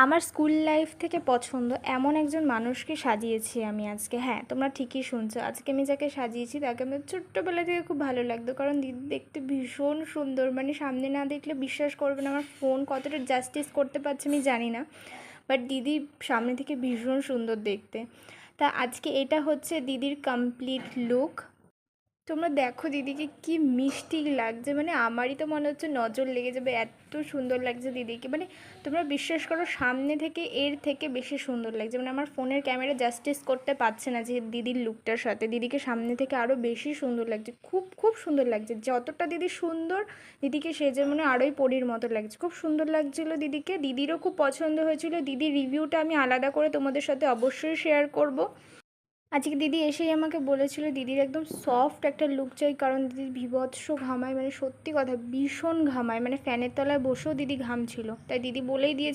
আমার school life থেকে পছন্দ এমন একজন মানুষকে সাজিয়েছি আমি আজকে। হ্যাঁ, তোমরা ঠিকই শুনছো। আজকে আমি যাকে সাজিয়েছি তাকে আমার ছোট্টবেলা থেকে খুব ভালো লাগতো, কারণ দিদি দেখতে ভীষণ সুন্দর। মানে সামনে না দেখলে বিশ্বাস করবে না আমার ফোন কতটা জাস্টিস করতে পারছে আমি জানি না, বাট দিদি সামনে থেকে ভীষণ সুন্দর দেখতে। তা আজকে এটা হচ্ছে দিদির কমপ্লিট লুক। তোমরা দেখো দিদিকে কি মিষ্টি লাগছে, মানে আমারই তো মনে হচ্ছে নজর লেগে যাবে, এত সুন্দর লাগছে দিদিকে। মানে তোমরা বিশ্বাস করো, সামনে থেকে এর থেকে বেশি সুন্দর লাগছে। মানে আমার ফোনের ক্যামেরা জাস্টিস করতে পারছে না যে দিদির লুকটার সাথে। দিদিকে সামনে থেকে আরও বেশি সুন্দর লাগছে, খুব খুব সুন্দর লাগছে। যতটা দিদি সুন্দর, দিদিকে সেজে মনে আরোই পরীর মতো লাগছে। খুব সুন্দর লাগছিলো দিদিকে, দিদিরও খুব পছন্দ হয়েছিল। দিদির রিভিউটা আমি আলাদা করে তোমাদের সাথে অবশ্যই শেয়ার করব। আজকে দিদি এসেই আমাকে বলেছিল দিদির একদম সফট একটা লুক চাই, কারণ দিদি বীভৎস ঘামায়। মানে সত্যি কথা ভীষণ ঘামায়, মানে ফ্যানের তলায় বসেও দিদি ঘামছিল। তাই দিদি বলেই দিয়েছে